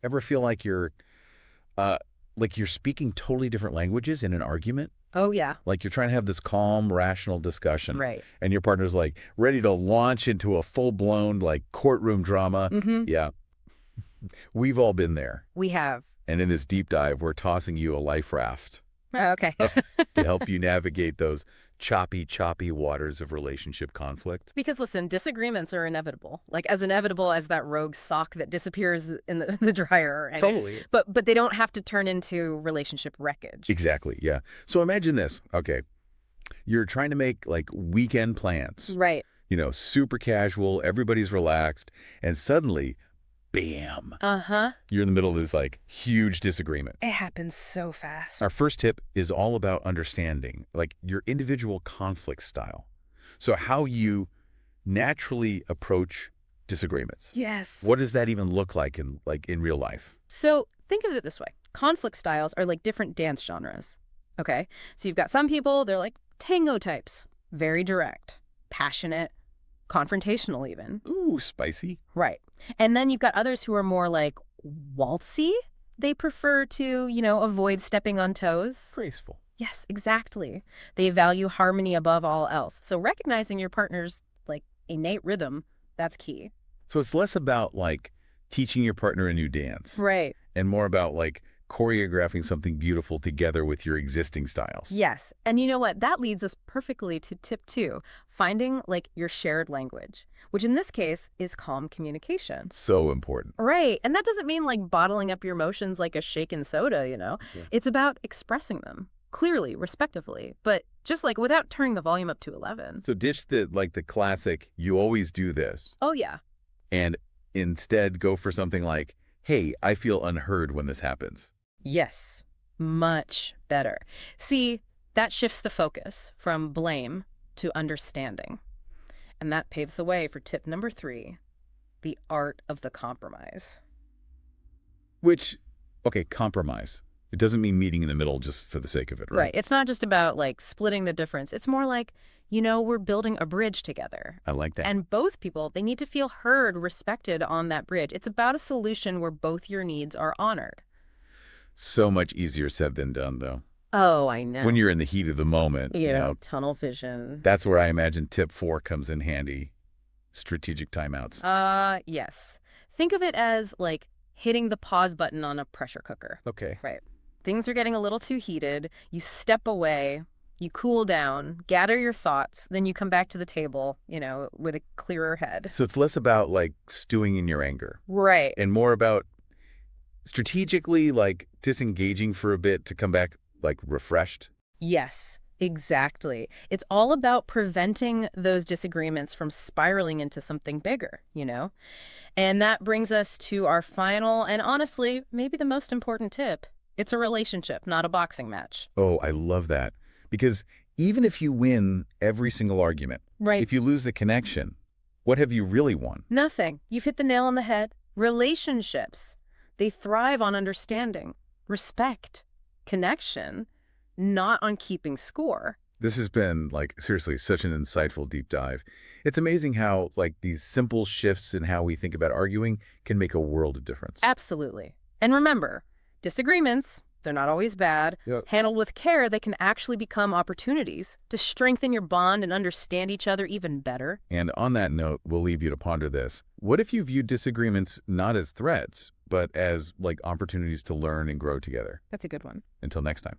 Ever feel uh, like you're speaking totally different languages in an argument? Oh, yeah. Like you're trying to have this calm, rational discussion, Right. and your partner's like ready to launch into a full-blown like courtroom drama. Mm-hmm. Yeah, we've all been there. We have. And in this deep dive, we're tossing you a life raft Oh, okay. to help you navigate those choppy waters of relationship conflict. Because listen, disagreements are inevitable. Like as inevitable as that rogue sock that disappears in the dryer. And, Totally. but they don't have to turn into relationship wreckage. Exactly, yeah. So imagine this. Okay, you're trying to make like weekend plans, Right. super casual, everybody's relaxed, and suddenly, bam, Uh-huh. you're in the middle of this like huge disagreement. It happens so fast. Our first tip is all about understanding like your individual conflict style. So how you naturally approach disagreements. Yes. What does that even look like in real life? So think of it this way. Conflict styles are like different dance genres. Okay? So you've got some people, they're like tango types. Very direct, passionate, confrontational even. Ooh, spicy. Right. And then you've got others who are more like waltzy. They prefer to, avoid stepping on toes. Graceful. Yes, exactly. They value harmony above all else. So recognizing your partner's like innate rhythm, that's key. So it's less about like teaching your partner a new dance Right. and more about like choreographing something beautiful together with your existing styles. Yes. And you know what? That leads us perfectly to tip 2, finding like your shared language, which in this case is calm communication. So important. Right. And that doesn't mean like bottling up your emotions like a shaken soda. Yeah. It's about expressing them clearly, respectively, but just like without turning the volume up to 11. So ditch the classic, you always do this, Oh, yeah. and instead go for something like, hey, I feel unheard when this happens. Yes. Much better. See, that shifts the focus from blame to understanding. And that paves the way for tip number 3, the art of the compromise. Which, okay, compromise. It doesn't mean meeting in the middle just for the sake of it, right? Right. It's not just about like splitting the difference. It's more like, we're building a bridge together. I like that. And both people, they need to feel heard, respected on that bridge. It's about a solution where both your needs are honored. So much easier said than done, though. Oh, I know. When you're in the heat of the moment, Tunnel vision. that's where I imagine tip 4 comes in handy. Strategic timeouts. Yes. Think of it as like hitting the pause button on a pressure cooker. Okay. Right. Things are getting a little too heated. You step away, you cool down, gather your thoughts, then you come back to the table, with a clearer head. So it's less about like stewing in your anger Right. and more about strategically like disengaging for a bit to come back like refreshed. Yes, exactly. It's all about preventing those disagreements from spiraling into something bigger. And that brings us to our final and honestly, maybe the most important tip. It's a relationship, not a boxing match. Oh, I love that. Because even if you win every single argument, Right. if you lose the connection, what have you really won? Nothing. You've hit the nail on the head. Relationships, they thrive on understanding, respect, connection, not on keeping score. This has been like seriously such an insightful deep dive. It's amazing how like these simple shifts in how we think about arguing can make a world of difference. Absolutely. And remember, disagreements, they're not always bad. Yep. Handled with care, they can actually become opportunities to strengthen your bond and understand each other even better. And on that note, we'll leave you to ponder this. What if you view disagreements not as threats, but as like opportunities to learn and grow together? That's a good one. Until next time.